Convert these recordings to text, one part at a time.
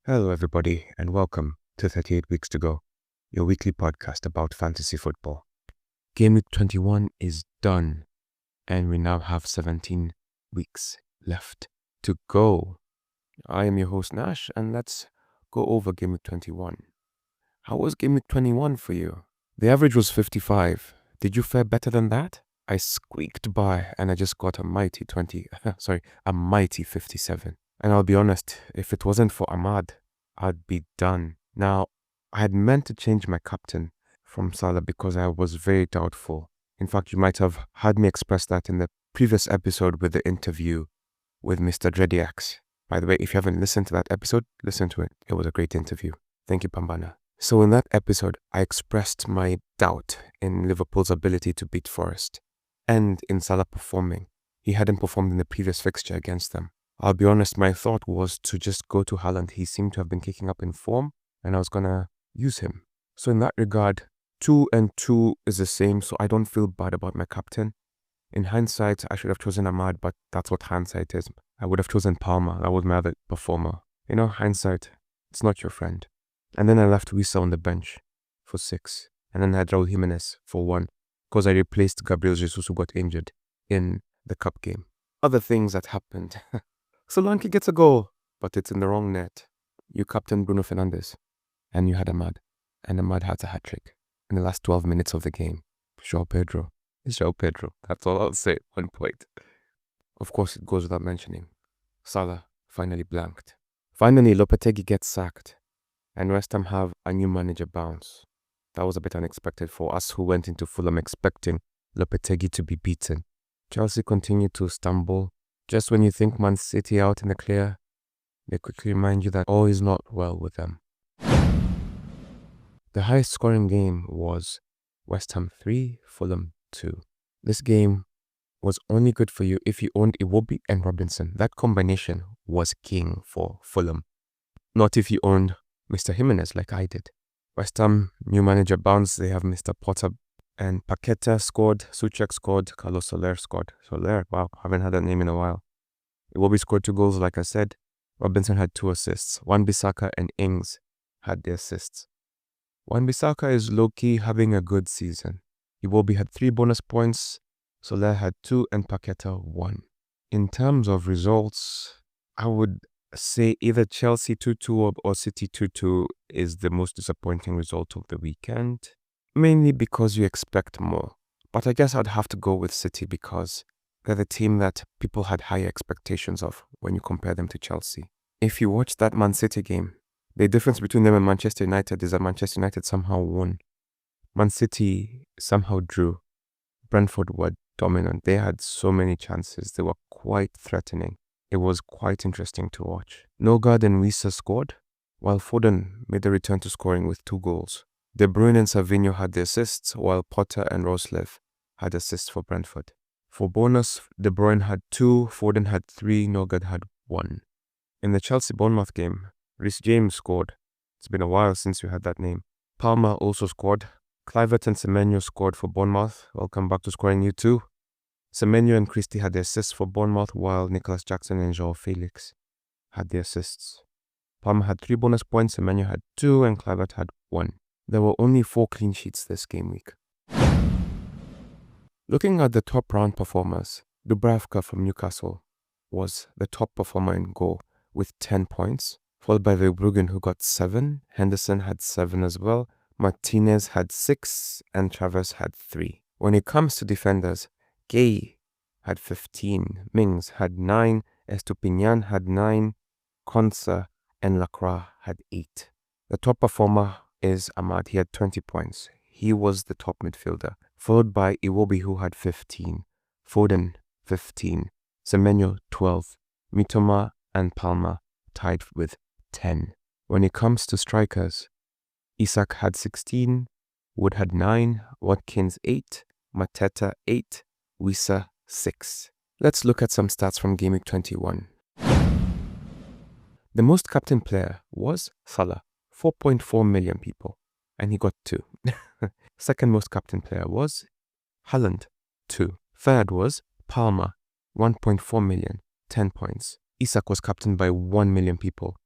Hello, everybody, and welcome to 38 Weeks to Go, your weekly podcast about fantasy football. Gameweek 21 is done, and we now have 17 weeks left to go. I am your host, Nash, and let's go over Gameweek 21. How was Gameweek 21 for you? The average was 55. Did you fare better than that? I squeaked by, and I just got a mighty 57. And I'll be honest, if it wasn't for Ahmad, I'd be done. Now, I had meant to change my captain from Salah because I was very doubtful. In fact, you might have heard me express that in the previous episode with the interview with Mr. Drediax. By the way, if you haven't listened to that episode, listen to it. It was a great interview. Thank you, Pambana. So in that episode, I expressed my doubt in Liverpool's ability to beat Forest and in Salah performing. He hadn't performed in the previous fixture against them. I'll be honest, my thought was to just go to Haaland. He seemed to have been kicking up in form, and I was going to use him. So in that regard, 2 and 2 is the same, so I don't feel bad about my captain. In hindsight, I should have chosen Ahmad, but that's what hindsight is. I would have chosen Palmer. That was my other performer. You know, hindsight, it's not your friend. And then I left Wissa on the bench for 6. And then I had Raul Jimenez for 1, because I replaced Gabriel Jesus, who got injured in the cup game. Other things that happened. Solanke gets a goal, but it's in the wrong net. You captained Bruno Fernandes, and you had Ahmad. And Ahmad had a hat-trick in the last 12 minutes of the game. Joao Pedro. It's Joao Pedro. That's all I'll say at one point. Of course, it goes without mentioning. Salah finally blanked. Finally, Lopetegui gets sacked, and West Ham have a new manager bounce. That was a bit unexpected for us who went into Fulham expecting Lopetegui to be beaten. Chelsea continued to stumble. Just when you think Man City out in the clear, they quickly remind you that all is not well with them. The highest scoring game was West Ham 3, Fulham 2. This game was only good for you if you owned Iwobi and Robinson. That combination was king for Fulham. Not if you owned Mr. Jimenez like I did. West Ham, new manager bounce. They have Mr. Potter and Paqueta scored, Souček scored, Carlos Soler scored. Soler, wow, haven't had that name in a while. Iwobi scored 2 goals, like I said. Robinson had 2 assists. Wan-Bissaka and Ings had the assists. Wan-Bissaka is low-key having a good season. Iwobi had 3 bonus points, Soler had 2, and Paqueta 1. In terms of results, I would say either Chelsea 2-2 or City 2-2 is the most disappointing result of the weekend. Mainly because you expect more. But I guess I'd have to go with City because they're the team that people had higher expectations of when you compare them to Chelsea. If you watch that Man City game, the difference between them and Manchester United is that Manchester United somehow won. Man City somehow drew. Brentford were dominant. They had so many chances. They were quite threatening. It was quite interesting to watch. Nogard and Wissa scored, while Foden made a return to scoring with 2 goals. De Bruyne and Savinho had the assists, while Potter and Roslev had assists for Brentford. For bonus, De Bruyne had 2, Foden had 3, Nogard had 1. In the Chelsea-Bournemouth game, Reece James scored. It's been a while since you had that name. Palmer also scored. Kluivert and Semenyo scored for Bournemouth. Welcome back to scoring you too. Semenyo and Christie had the assists for Bournemouth, while Nicholas Jackson and Joao Felix had the assists. Palmer had 3 bonus points, Semenyo had 2, and Kluivert had 1. There were only 4 clean sheets this game week. Looking at the top round performers, Dubravka from Newcastle was the top performer in goal with 10 points, followed by Verbruggen, who got 7, Henderson had 7 as well, Martinez had 6, and Travers had 3. When it comes to defenders, Gay had 15, Mings had 9, Estupinian had 9, Konsa and Lacroix had 8. The top performer is Ahmad. He had 20 points. He was the top midfielder, followed by Iwobi, who had 15, Foden 15, Semenyo 12, Mitoma and Palmer tied with 10. When it comes to strikers, Isak had 16, Wood had 9, Watkins 8, Mateta 8, Wissa 6. Let's look at some stats from Gameweek 21. The most captain player was Salah, 4.4 million people, and he got 2. Second most captain player was Haaland, 2. Third was Palmer, 1.4 million, 10 points. Isak was captained by 1 million people,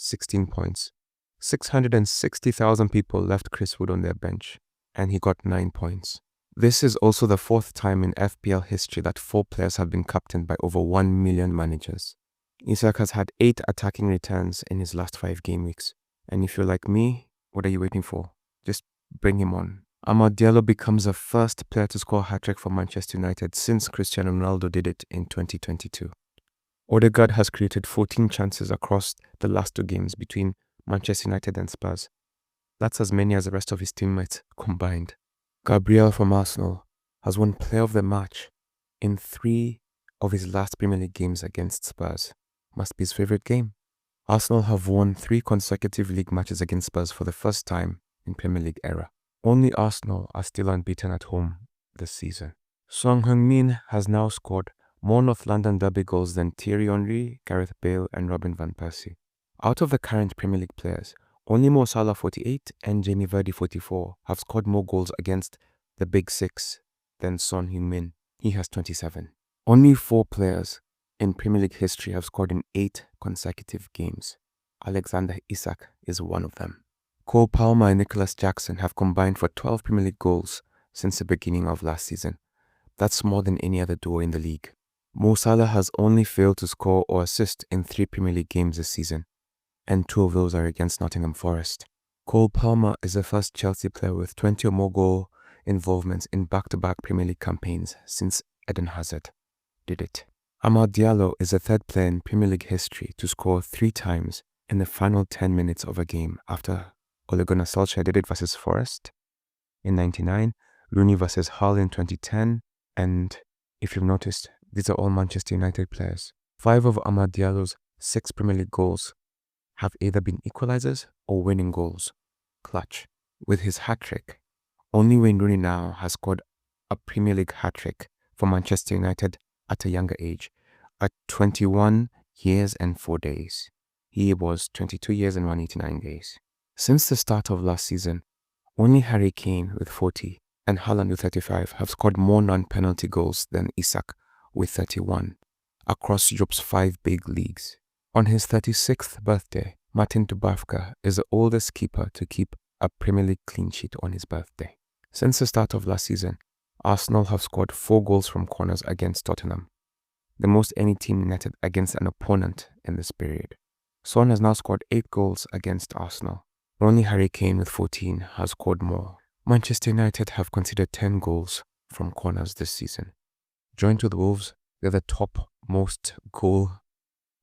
16 points. 660,000 people left Chris Wood on their bench, and he got 9 points. This is also the 4th time in FPL history that 4 players have been captained by over 1 million managers. Isak has had 8 attacking returns in his last 5 game weeks. And if you're like me, what are you waiting for? Just bring him on. Amad Diallo becomes the first player to score a hat-trick for Manchester United since Cristiano Ronaldo did it in 2022. Odegaard has created 14 chances across the last 2 games between Manchester United and Spurs. That's as many as the rest of his teammates combined. Gabriel from Arsenal has won Player of the Match in 3 of his last Premier League games against Spurs. Must be his favourite game. Arsenal have won 3 consecutive league matches against Spurs for the first time in Premier League era. Only Arsenal are still unbeaten at home this season. Son Heung-min has now scored more North London derby goals than Thierry Henry, Gareth Bale and Robin van Persie. Out of the current Premier League players, only Mo Salah 48 and Jamie Vardy 44 have scored more goals against the Big Six than Son Heung-min. He has 27. Only 4 players in Premier League history have scored in 8 consecutive games. Alexander Isak is one of them. Cole Palmer and Nicholas Jackson have combined for 12 Premier League goals since the beginning of last season. That's more than any other duo in the league. Mo Salah has only failed to score or assist in 3 Premier League games this season, and 2 of those are against Nottingham Forest. Cole Palmer is the first Chelsea player with 20 or more goal involvements in back-to-back Premier League campaigns since Eden Hazard did it. Amad Diallo is the 3rd player in Premier League history to score 3 times in the final 10 minutes of a game after Ole Gunnar Solskjaer did it versus Forest in 99, Rooney versus Hull in 2010, and if you've noticed, these are all Manchester United players. 5 of Amad Diallo's 6 Premier League goals have either been equalizers or winning goals. Clutch. With his hat-trick, only Wayne Rooney now has scored a Premier League hat-trick for Manchester United at a younger age, at 21 years and 4 days. He was 22 years and 189 days. Since the start of last season, only Harry Kane with 40 and Haaland with 35 have scored more non-penalty goals than Isak with 31 across Europe's 5 big leagues. On his 36th birthday, Martin Dubravka is the oldest keeper to keep a Premier League clean sheet on his birthday. Since the start of last season, Arsenal have scored 4 goals from corners against Tottenham, the most any team netted against an opponent in this period. Son has now scored 8 goals against Arsenal. Only Harry Kane with 14 has scored more. Manchester United have conceded 10 goals from corners this season. Joined with Wolves, they're the top most goal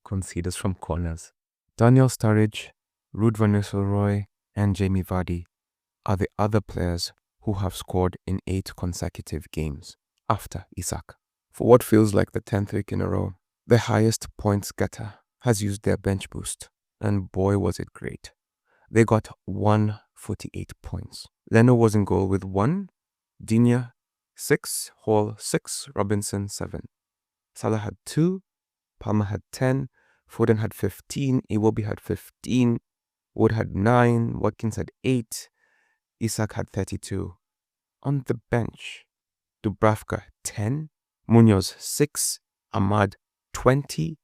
conceders from corners. Daniel Sturridge, Ruud van Nistelrooy, and Jamie Vardy are the other players who have scored in 8 consecutive games after Isak. For what feels like the 10th week in a row, the highest points getter has used their bench boost, and boy was it great. They got 148 points. Leno was in goal with 1, Digne 6, Hall 6, Robinson 7. Salah had 2, Palmer had 10, Foden had 15, Iwobi had 15, Wood had 9, Watkins had 8, Isak had 32. On the bench, Dubravka 10, Munoz 6, Amad 20,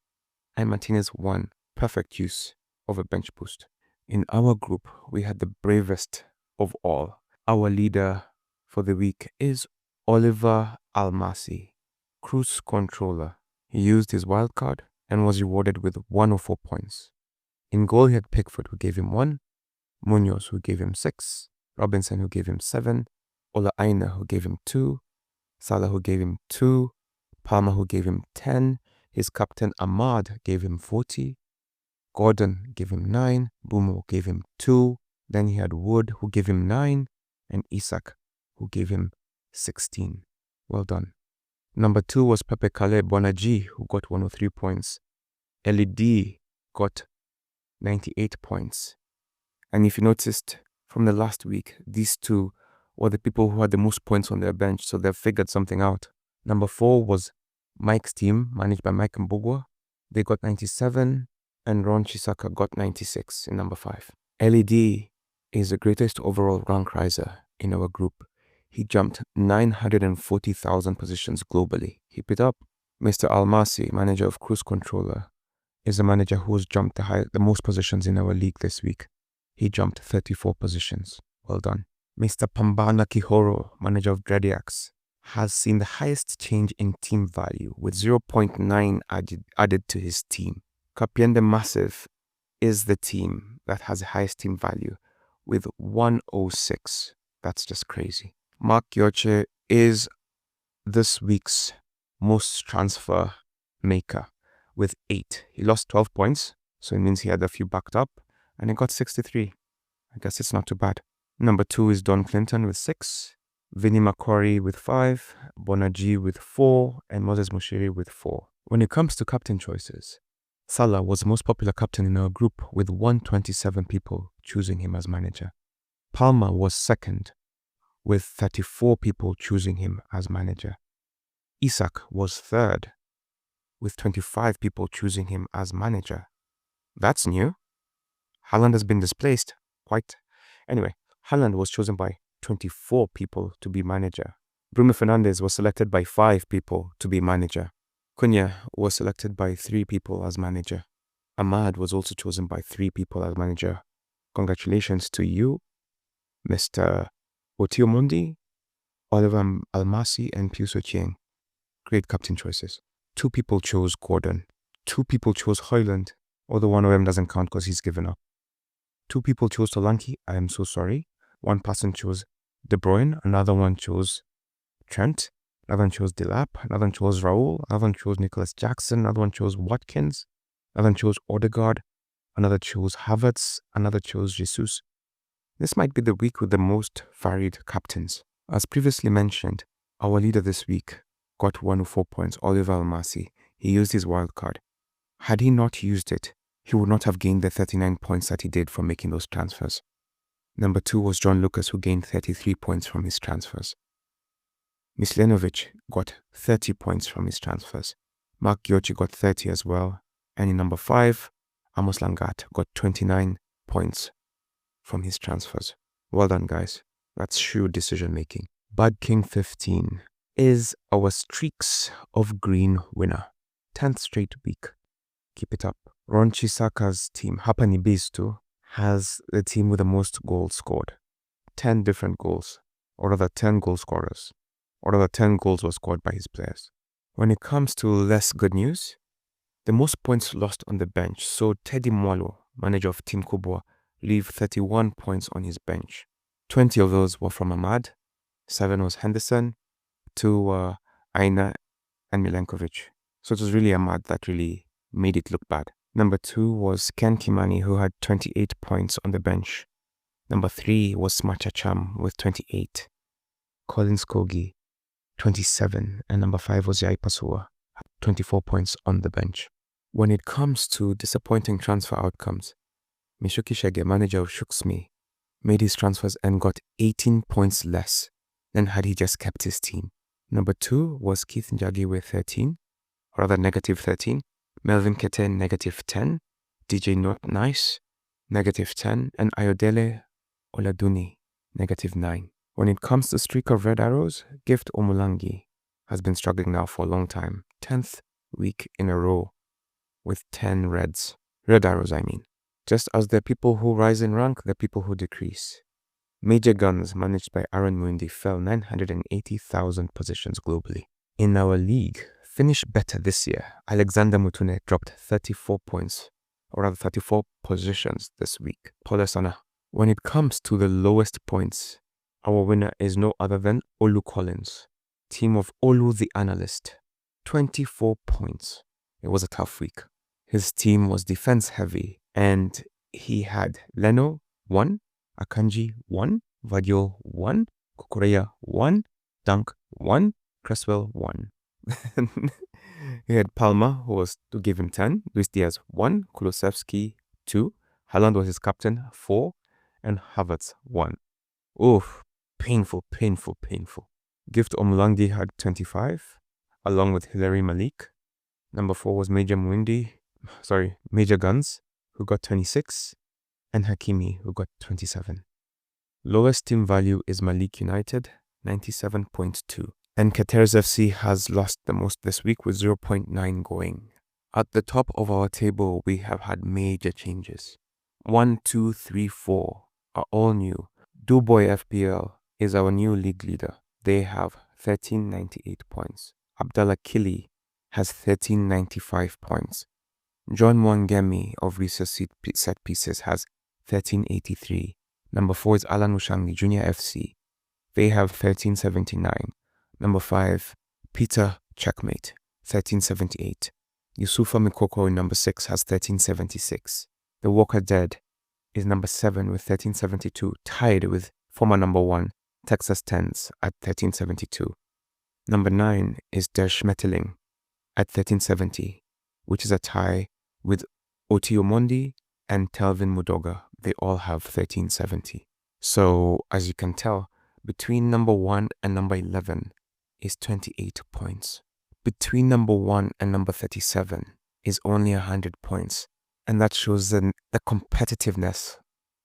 and Martinez 1. Perfect use of a bench boost. In our group, we had the bravest of all. Our leader for the week is Oliver Almasi, cruise controller. He used his wild card and was rewarded with 104 points. In goal, he had Pickford, who gave him 1, Munoz, who gave him 6, Robinson, who gave him 7, Ola Aina, who gave him 2, Salah, who gave him 2, Palmer, who gave him 10, his captain Ahmad gave him 40, Gordon gave him 9, Bumo gave him 2, then he had Wood, who gave him 9, and Isak, who gave him 16. Well done. Number 2 was Pepe Kale Bonaji, who got 103 points. LED got 98 points. And if you noticed, from the last week, these 2 were the people who had the most points on their bench, so they've figured something out. Number 4 was Mike's team, managed by Mike Mbugwa. They got 97, and Ron Chisaka got 96 in number 5. LED is the greatest overall rank riser in our group. He jumped 940,000 positions globally. Keep it up. Mr. Almasi, manager of Cruise Controller, is a manager who has jumped the most positions in our league this week. He jumped 34 positions. Well done. Mr. Pambana Kihoro, manager of Drediacs, has seen the highest change in team value with 0.9 added to his team. Kapiende Massive is the team that has the highest team value with 106. That's just crazy. Mark Yoche is this week's most transfer maker with 8. He lost 12 points, so it means he had a few backed up, and he got 63. I guess it's not too bad. Number 2 is Don Clinton with 6, Vinny Macquarie with 5, Bonaji with 4, and Moses Mushiri with 4. When it comes to captain choices, Salah was the most popular captain in our group with 127 people choosing him as manager. Palmer was second with 34 people choosing him as manager. Isak was third with 25 people choosing him as manager. That's new. Haaland has been displaced. Anyway, Haaland was chosen by 24 people to be manager. Bruno Fernandes was selected by 5 people to be manager. Cunha was selected by 3 people as manager. Ahmad was also chosen by 3 people as manager. Congratulations to you, Mr. Otiomundi, Oliver Almasi, and Pius Ochieng. Great captain choices. 2 people chose Gordon. 2 people chose Haaland, although one of them doesn't count because he's given up. 2 people chose Solanke. I am so sorry. 1 person chose De Bruyne. Another one chose Trent. Another one chose Delap. Another one chose Raul. Another one chose Nicholas Jackson. Another one chose Watkins. Another one chose Odegaard. Another chose Havertz. Another chose Jesus. This might be the week with the most varied captains. As previously mentioned, our leader this week got 104 points, Oliver Almasi. He used his wild card. Had he not used it, he would not have gained the 39 points that he did from making those transfers. Number 2 was John Lucas, who gained 33 points from his transfers. Mislenovic got 30 points from his transfers. Mark Giochi got 30 as well. And in number 5, Amos Langat got 29 points from his transfers. Well done, guys. That's shrewd decision making. Bud King 15 is our Streaks of Green winner. 10th straight week. Keep it up. Ron Chisaka's team, Hapani Bistu, has the team with the most goals scored. 10 different goals, or rather 10 goal scorers, or rather 10 goals were scored by his players. When it comes to less good news, the most points lost on the bench, so Teddy Mwalo, manager of Team Kubwa, leave 31 points on his bench. 20 of those were from Ahmad, 7 was Henderson, 2 were Aina and Milenkovic. So it was really Ahmad that really made it look bad. Number 2 was Ken Kimani, who had 28 points on the bench. Number 3 was Smachacham with 28. Collins Kogi, 27. And number 5 was Yai Pasua, 24 points on the bench. When it comes to disappointing transfer outcomes, Mishuki Shege, manager of Shuksmi, made his transfers and got 18 points less than had he just kept his team. Number 2 was Keith Njagi with 13, or rather negative 13. Melvin Keten, negative 10. DJ Not Nice, negative 10. And Ayodele Oladuni, negative 9. When it comes to streak of red arrows, Gift Omulangi has been struggling now for a long time. 10th week in a row with 10 reds. Red arrows, I mean. Just as there are people who rise in rank, there are people who decrease. Major Guns, managed by Aaron Mundi, fell 980,000 positions globally. In our league, finished better this year, Alexander Mutune dropped 34 points, or rather 34 positions this week. Polisana. When it comes to the lowest points, our winner is no other than Olu Collins, team of Olu the Analyst. 24 points. It was a tough week. His team was defense heavy, and he had Leno 1, Akanji 1, Vadio 1, Kukureya 1, Dunk 1, Cresswell 1. He had Palma, who was to give him 10, Luis Diaz 1, Kulusevski 2, Haaland was his captain 4, and Havertz 1. Oof, painful. Gift Omulandi had 25, along with Hilary Malik. Number 4 was Major Guns, who got 26, and Hakimi, who got 27. Lowest team value is Malik United, 97.2. And Qatar's FC has lost the most this week with 0.9 going. At the top of our table, we have had major changes. 1, 2, 3, 4 are all new. Duboy FPL is our new league leader. They have 1398 points. Abdallah Kili has 1395 points. John Mwangemi of Research Set Pieces has 1383. Number 4 is Alan Mushangi, Junior FC. They have 1379. Number 5, Peter Checkmate, 1378. Yusufa Mikoko in number 6 has 1376. The Walker Dead is number 7 with 1372, tied with former number 1, Texas Tens at 1372. Number 9 is Der Schmetterling at 1370, which is a tie with Oti Omondi and Telvin Mudoga. They all have 1370. So, as you can tell, between number 1 and number 11 is 28 points. Between number 1 and number 37 is only 100 points. And that shows the competitiveness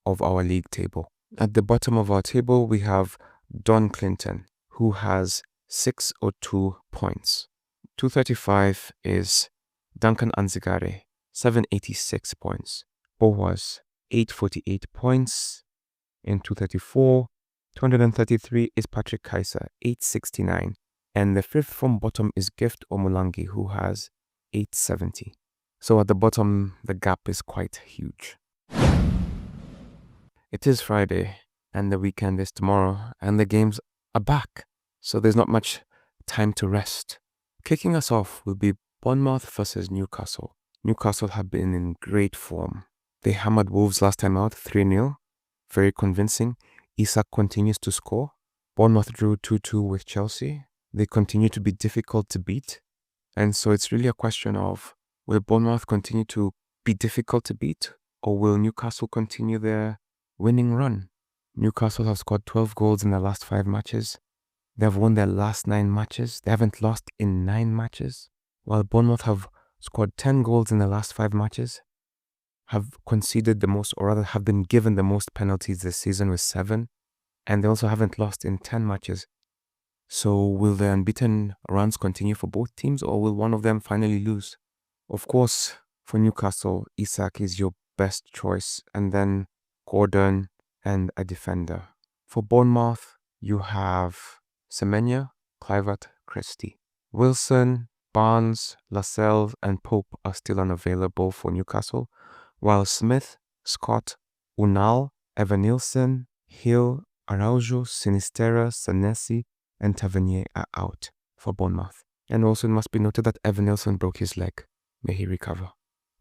of our league table. At the bottom of our table, we have Don Clinton, who has 602 points. 235 is Duncan Anzigare, 786 points. Boaz, 848 points in 234. 233 is Patrick Kaiser, 869. And the fifth from bottom is Gift Omulangi, who has 870. So at the bottom, the gap is quite huge. It is Friday, and the weekend is tomorrow, and the games are back. So there's not much time to rest. Kicking us off will be Bournemouth versus Newcastle. Newcastle have been in great form. They hammered Wolves last time out, 3-0. Very convincing. Isak continues to score. Bournemouth drew 2-2 with Chelsea. They continue to be difficult to beat. And so it's really a question of, will Bournemouth continue to be difficult to beat, or will Newcastle continue their winning run? Newcastle have scored 12 goals in their last 5 matches. They have won their last 9 matches. They haven't lost in 9 matches. While Bournemouth have scored 10 goals in the last 5 matches, have conceded the most, or rather have been given the most penalties this season with 7, and they also haven't lost in 10 matches. So will the unbeaten runs continue for both teams, or will one of them finally lose? Of course, for Newcastle, Isak is your best choice, and then Gordon and a defender. For Bournemouth, you have Semenya, Kluivert, Christie. Wilson, Barnes, Lascelles, and Pope are still unavailable for Newcastle, while Smith, Scott, Unal, Evanilson, Hill, Araujo, Sinistera, Senesi, and Tavernier are out for Bournemouth. And also it must be noted that Evanilson broke his leg. May he recover.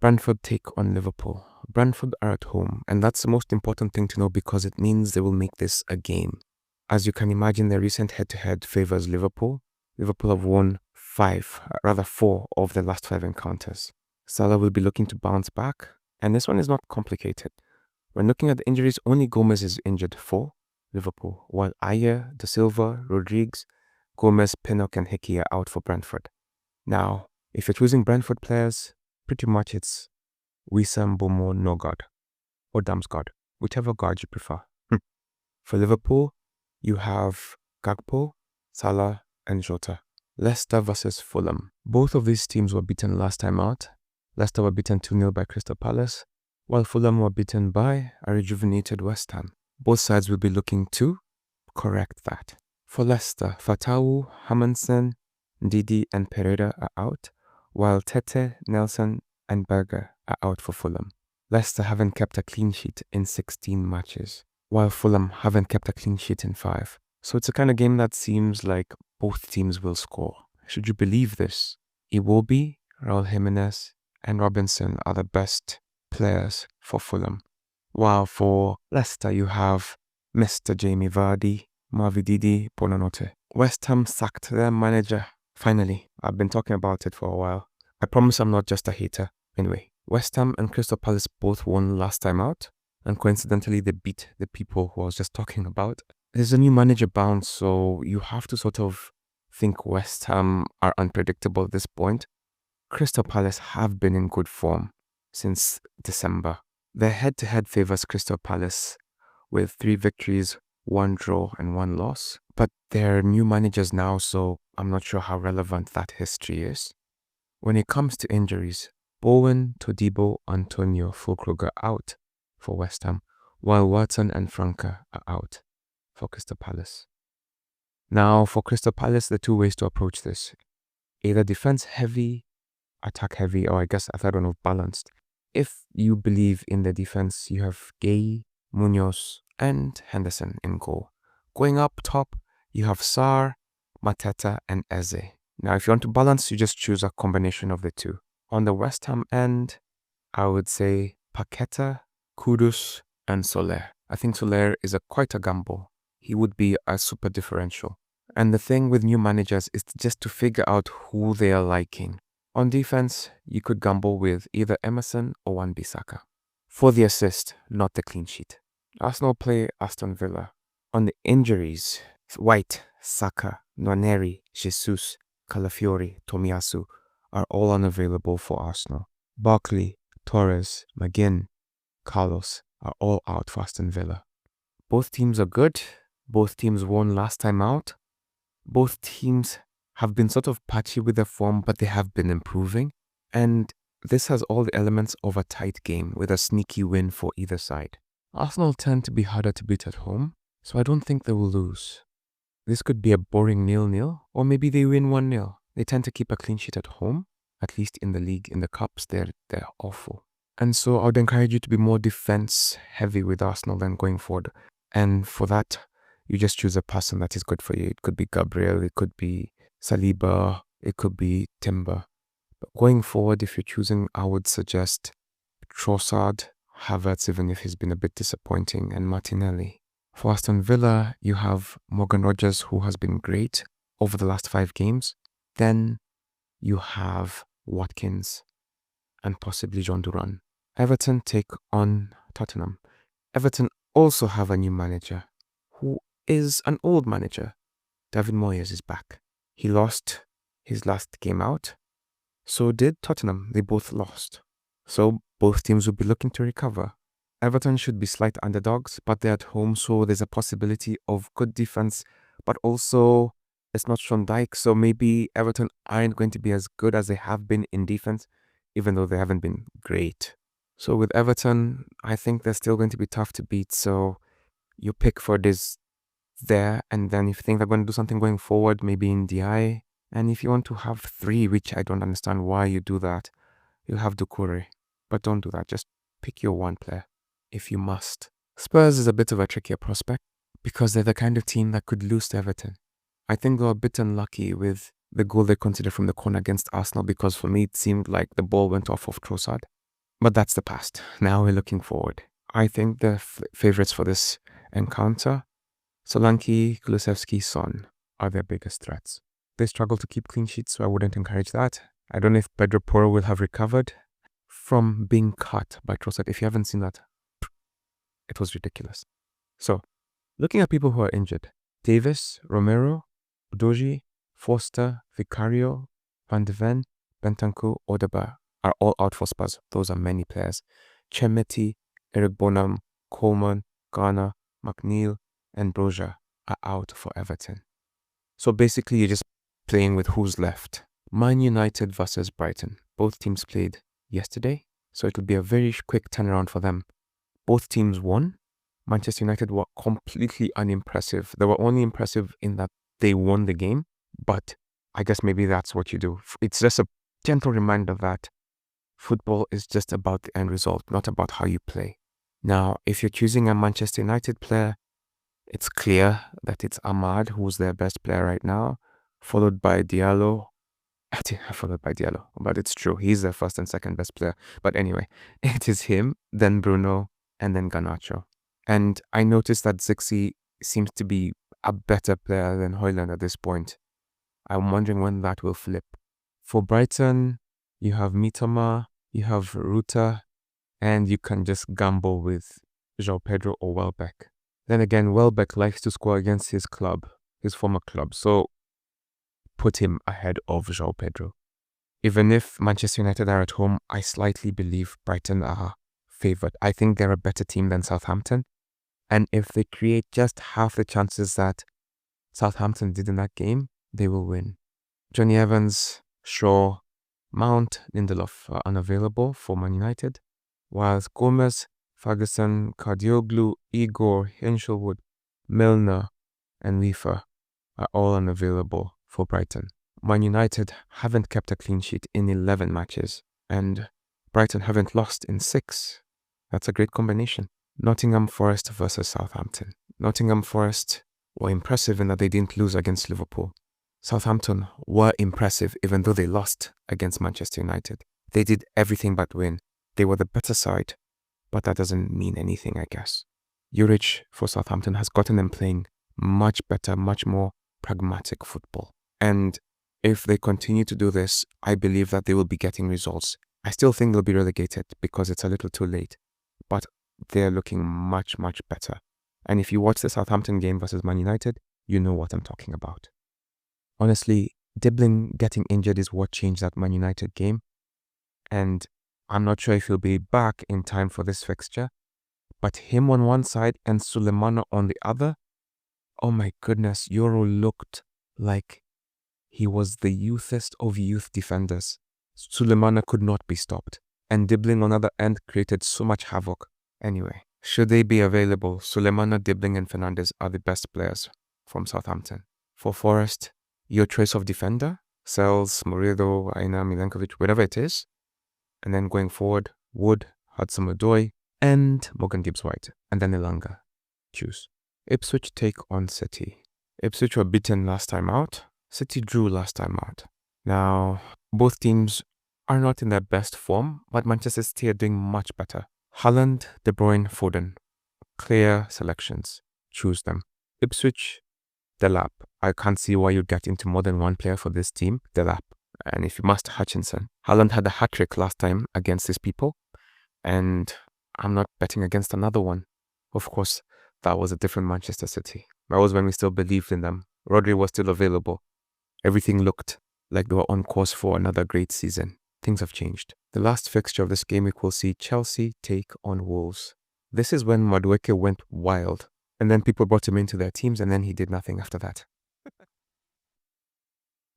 Brentford take on Liverpool. Brentford are at home, and that's the most important thing to know because it means they will make this a game. As you can imagine, their recent head-to-head favors Liverpool. Liverpool have won 4 of their last 5 encounters. Salah will be looking to bounce back, and this one is not complicated. When looking at the injuries, only Gomez is injured for Liverpool, while Ayer, Da Silva, Rodriguez, Gomez, Pinnock, and Hickey are out for Brentford. Now, if you're choosing Brentford players, pretty much it's Wissam, Bomo, Nogard, or Damsgaard, whichever guard you prefer. For Liverpool, you have Gakpo, Salah, and Jota. Leicester versus Fulham. Both of these teams were beaten last time out. Leicester were beaten 2-0 by Crystal Palace, while Fulham were beaten by a rejuvenated West Ham. Both sides will be looking to correct that. For Leicester, Fatawu, Hammonsen, Ndidi, and Pereira are out, while Tete, Nelson, and Berger are out for Fulham. Leicester haven't kept a clean sheet in 16 matches, while Fulham haven't kept a clean sheet in 5. So it's a kind of game that seems like both teams will score. Should you believe this? Iwobi, Raul Jimenez, and Robinson are the best players for Fulham. While for Leicester, you have Mr. Jamie Vardy, Mavididi, Bonanote. West Ham sacked their manager. Finally, I've been talking about it for a while. I promise I'm not just a hater. Anyway, West Ham and Crystal Palace both won last time out, and coincidentally they beat the people who I was just talking about. There's a new manager bound, so you have to sort of think West Ham are unpredictable at this point. Crystal Palace have been in good form since December. Their head-to-head favors Crystal Palace with 3 victories, 1 draw, and 1 loss. But they're new managers now, so I'm not sure how relevant that history is. When it comes to injuries, Bowen, Todibo, Antonio, Fulkruger out for West Ham, while Watson and Franca are out for Crystal Palace. Now, for Crystal Palace, there are two ways to approach this. Either defense heavy, attack heavy, or I guess a third one of balanced. If you believe in the defense, you have Gay, Munoz, and Henderson in goal. Going up top, you have Sarr, Mateta, and Eze. Now, if you want to balance, you just choose a combination of the two. On the West Ham end, I would say Paqueta, Kudus, and Soler. I think Soler is quite a gamble. He would be a super differential. And the thing with new managers is just to figure out who they are liking. On defense, you could gamble with either Emerson or Wan-Bissaka. For the assist, not the clean sheet. Arsenal play Aston Villa. On the injuries, White, Saka, Nwaneri, Jesus, Calafiori, Tomiyasu are all unavailable for Arsenal. Barkley, Torres, McGinn, Carlos are all out for Aston Villa. Both teams are good. Both teams won last time out. Both teams have been sort of patchy with their form, but they have been improving. And this has all the elements of a tight game with a sneaky win for either side. Arsenal tend to be harder to beat at home, so I don't think they will lose. This could be a boring 0-0, or maybe they win 1-0. They tend to keep a clean sheet at home, at least in the league. In the cups, they're awful. And so I would encourage you to be more defense heavy with Arsenal than going forward. And for that, you just choose a person that is good for you. It could be Gabriel, it could be Saliba, it could be Timber. But going forward, if you're choosing, I would suggest Trossard, Havertz, even if he's been a bit disappointing, and Martinelli. For Aston Villa, you have Morgan Rogers, who has been great over the last 5 games. Then you have Watkins and possibly John Duran. Everton take on Tottenham. Everton also have a new manager, who is an old manager. David Moyes is back. He lost his last game out. So did Tottenham. They both lost. So both teams will be looking to recover. Everton should be slight underdogs, but they're at home, so there's a possibility of good defense, but also it's not Sean Dyche, so maybe Everton aren't going to be as good as they have been in defense, even though they haven't been great. So with Everton, I think they're still going to be tough to beat, so your Pickford is there, and then if you think they're going to do something going forward, maybe in DI, and if you want to have 3, which I don't understand why you do that, you'll have Doucouré, but don't do that, just pick your one player, if you must. Spurs is a bit of a trickier prospect, because they're the kind of team that could lose to Everton. I think they were a bit unlucky with the goal they considered from the corner against Arsenal, because for me it seemed like the ball went off of Trossard. But that's the past. Now we're looking forward. I think the favourites for this encounter, Solanke, Kulusevski, Son, are their biggest threats. They struggle to keep clean sheets, so I wouldn't encourage that. I don't know if Pedro Porro will have recovered from being cut by Trossard. If you haven't seen that, it was ridiculous. So, looking at people who are injured, Davis, Romero, Udogie, Forster, Vicario, Van de Ven, Bentancur, Odegaard are all out for Spurs. Those are many players. Chemeti, Eric Bonham, Coleman, Garner, McNeil, and Broja are out for Everton. So basically, you're just playing with who's left. Man United versus Brighton. Both teams played yesterday, so it'll be a very quick turnaround for them. Both teams won. Manchester United were completely unimpressive. They were only impressive in that they won the game, but I guess maybe that's what you do. It's just a gentle reminder that football is just about the end result, not about how you play. Now, if you're choosing a Manchester United player, it's clear that it's Ahmad who's their best player right now, followed by Diallo. But it's true. He's their first and second best player. But anyway, it is him, then Bruno, and then Garnacho. And I noticed that Zixi seems to be a better player than Haaland at this point. I'm wondering when that will flip. For Brighton, you have Mitoma, you have Ruta, and you can just gamble with Joao Pedro or Welbeck. Then again, Welbeck likes to score against his club, his former club, so put him ahead of Joao Pedro. Even if Manchester United are at home, I slightly believe Brighton are favoured. I think they're a better team than Southampton. And if they create just half the chances that Southampton did in that game, they will win. Johnny Evans, Shaw, Mount, Lindelof are unavailable for Man United, whilst Gomez, Ferguson, Kadioglu, Igor, Hinshelwood, Milner, and Leifer are all unavailable for Brighton. Man United haven't kept a clean sheet in 11 matches, and Brighton haven't lost in 6. That's a great combination. Nottingham Forest versus Southampton. Nottingham Forest were impressive in that they didn't lose against Liverpool. Southampton were impressive even though they lost against Manchester United. They did everything but win. They were the better side, but that doesn't mean anything, I guess. Juric for Southampton has gotten them playing much better, much more pragmatic football. And if they continue to do this, I believe that they will be getting results. I still think they'll be relegated because it's a little too late, but they're looking much, much better. And if you watch the Southampton game versus Man United, you know what I'm talking about. Honestly, Dibbling getting injured is what changed that Man United game. And I'm not sure if he'll be back in time for this fixture. But him on one side and Sulemana on the other, oh my goodness, Euro looked like he was the youthest of youth defenders. Sulemana could not be stopped. And Dibbling on the other end created so much havoc. Anyway, should they be available, Sulemana, Dibbling and Fernandes are the best players from Southampton. For Forest, your choice of defender, Sells, Morido, Aina, Milenkovic, whatever it is. And then going forward, Wood, Hudson-Odoi, and Morgan Gibbs-White. And then Elanga. Choose. Ipswich take on City. Ipswich were beaten last time out. City drew last time out. Now, both teams are not in their best form, but Manchester City are doing much better. Haaland, De Bruyne, Foden. Clear selections. Choose them. Ipswich, Delap. I can't see why you'd get into more than one player for this team. Delap. And if you must, Hutchinson. Haaland had a hat-trick last time against these people. And I'm not betting against another one. Of course, that was a different Manchester City. That was when we still believed in them. Rodri was still available. Everything looked like they were on course for another great season. Things have changed. The last fixture of this game week will see Chelsea take on Wolves. This is when Madueke went wild. And then people brought him into their teams and then he did nothing after that.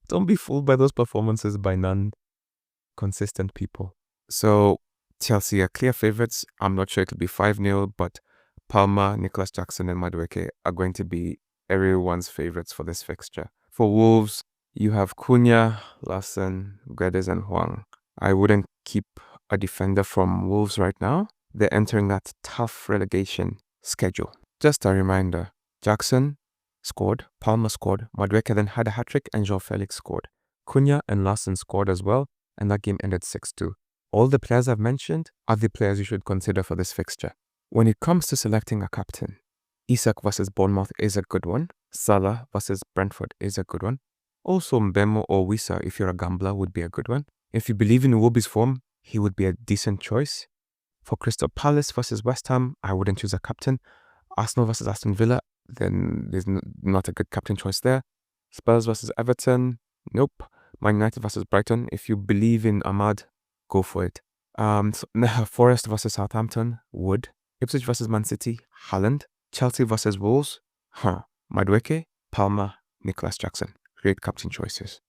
Don't be fooled by those performances by non-consistent people. So, Chelsea are clear favourites. I'm not sure it'll be 5-0, but Palmer, Nicholas Jackson and Madueke are going to be everyone's favourites for this fixture. For Wolves, you have Cunha, Larson, Guedes and Huang. I wouldn't keep a defender from Wolves right now. They're entering that tough relegation schedule. Just a reminder, Jackson scored, Palmer scored, Madueke then had a hat-trick and Joao Felix scored. Cunha and Larson scored as well, and that game ended 6-2. All the players I've mentioned are the players you should consider for this fixture. When it comes to selecting a captain, Isak versus Bournemouth is a good one. Salah versus Brentford is a good one. Also Mbemo or Wissa, if you're a gambler, would be a good one. If you believe in Iwobi's form, he would be a decent choice. For Crystal Palace versus West Ham, I wouldn't choose a captain. Arsenal versus Aston Villa, then there's not a good captain choice there. Spurs versus Everton, nope. Man United versus Brighton, if you believe in Ahmad, go for it. Forest versus Southampton, Wood. Ipswich versus Man City, Haaland. Chelsea versus Wolves, Madueke, Palmer, Nicholas Jackson. Great captain choices.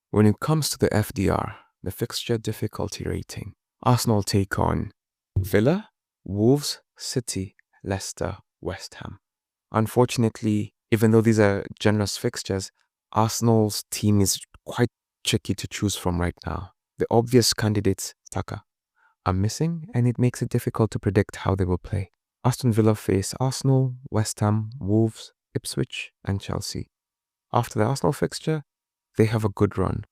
When it comes to the FDR, the fixture difficulty rating, Arsenal take on Villa, Wolves, City, Leicester, West Ham. Unfortunately, even though these are generous fixtures, Arsenal's team is quite tricky to choose from right now. The obvious candidates, Saka, are missing, and it makes it difficult to predict how they will play. Aston Villa face Arsenal, West Ham, Wolves, Ipswich, and Chelsea. After the Arsenal fixture, they have a good run.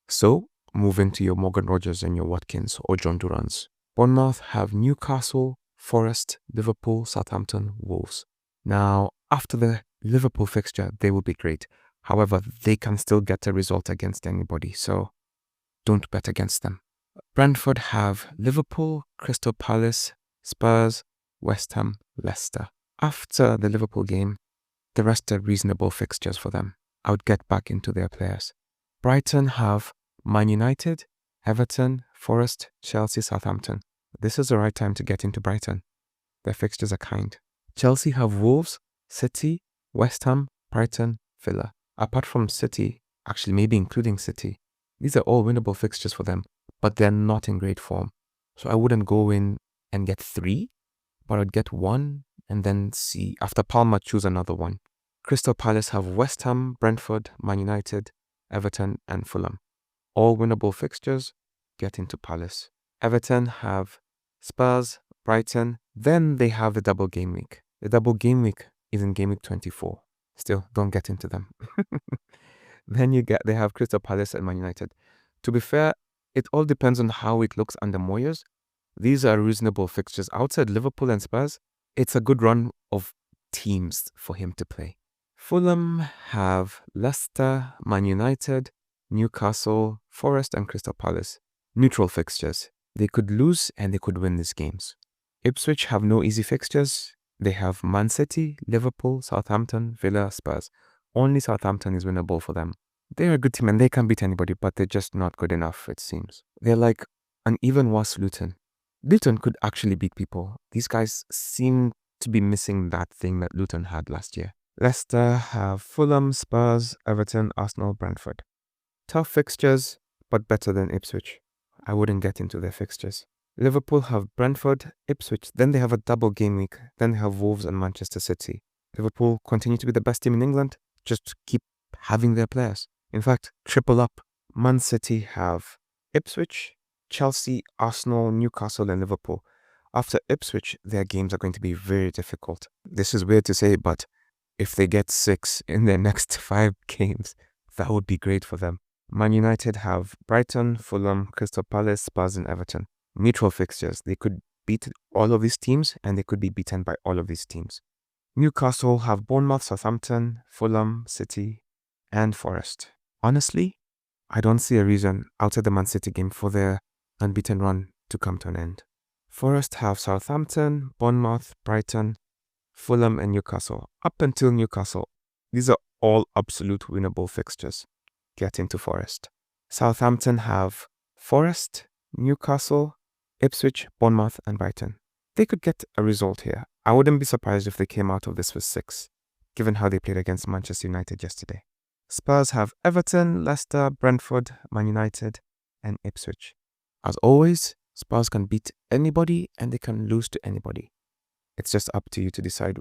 So, move into your Morgan Rogers and your Watkins or John Durans. Bournemouth have Newcastle, Forest, Liverpool, Southampton, Wolves. Now, after the Liverpool fixture, they will be great. However, they can still get a result against anybody, so don't bet against them. Brentford have Liverpool, Crystal Palace, Spurs, West Ham, Leicester. After the Liverpool game, the rest are reasonable fixtures for them. I would get back into their players. Brighton have Man United, Everton, Forest, Chelsea, Southampton. This is the right time to get into Brighton. Their fixtures are kind. Chelsea have Wolves, City, West Ham, Brighton, Villa. Apart from City, actually maybe including City, These are all winnable fixtures for them, but they're not in great form. So I wouldn't go in and get 3, but I'd get 1 and then see, after Palmer, choose another one. Crystal Palace have West Ham, Brentford, Man United, Everton, and Fulham. All winnable fixtures, get into Palace. Everton have Spurs, Brighton, then they have the double game week. The double game week is in game week 24. Still, don't get into them. Then they have Crystal Palace and Man United. To be fair, it all depends on how it looks under Moyes. These are reasonable fixtures. Outside Liverpool and Spurs, it's a good run of teams for him to play. Fulham have Leicester, Man United, Newcastle, Forest, and Crystal Palace. Neutral fixtures. They could lose and they could win these games. Ipswich have no easy fixtures. They have Man City, Liverpool, Southampton, Villa, Spurs. Only Southampton is winnable for them. They're a good team and they can beat anybody, but they're just not good enough, it seems. They're like an even worse Luton. Luton could actually beat people. These guys seem to be missing that thing that Luton had last year. Leicester have Fulham, Spurs, Everton, Arsenal, Brentford. Tough fixtures, but better than Ipswich. I wouldn't get into their fixtures. Liverpool have Brentford, Ipswich, then they have a double game week, then they have Wolves and Manchester City. Liverpool continue to be the best team in England, just keep having their players. In fact, triple up. Man City have Ipswich, Chelsea, Arsenal, Newcastle, and Liverpool. After Ipswich, their games are going to be very difficult. This is weird to say, but if they get 6 in their next 5 games, that would be great for them. Man United have Brighton, Fulham, Crystal Palace, Spurs, and Everton. Neutral fixtures. They could beat all of these teams, and they could be beaten by all of these teams. Newcastle have Bournemouth, Southampton, Fulham, City, and Forest. Honestly, I don't see a reason outside the Man City game for their unbeaten run to come to an end. Forest have Southampton, Bournemouth, Brighton, Fulham, and Newcastle. Up until Newcastle, these are all absolute winnable fixtures. Get into Forest. Southampton have Forest, Newcastle, Ipswich, Bournemouth, and Brighton. They could get a result here. I wouldn't be surprised if they came out of this with 6, given how they played against Manchester United yesterday. Spurs have Everton, Leicester, Brentford, Man United, and Ipswich. As always, Spurs can beat anybody and they can lose to anybody. It's just up to you to decide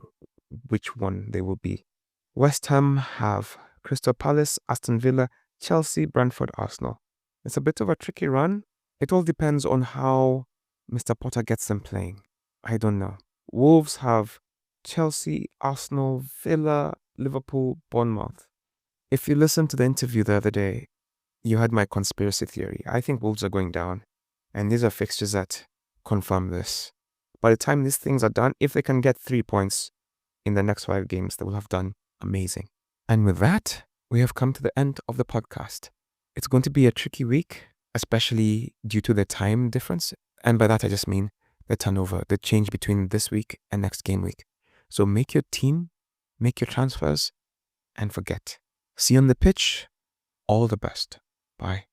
which one they will be. West Ham have Crystal Palace, Aston Villa, Chelsea, Brentford, Arsenal. It's a bit of a tricky run. It all depends on how Mr. Potter gets them playing. I don't know. Wolves have Chelsea, Arsenal, Villa, Liverpool, Bournemouth. If you listened to the interview the other day, you had my conspiracy theory. I think Wolves are going down, and these are fixtures that confirm this. By the time these things are done, if they can get 3 points in the next 5 games, they will have done amazing. And with that, we have come to the end of the podcast. It's going to be a tricky week, especially due to the time difference. And by that, I just mean the turnover, the change between this week and next game week. So make your team, make your transfers, and forget. See you on the pitch. All the best. Bye.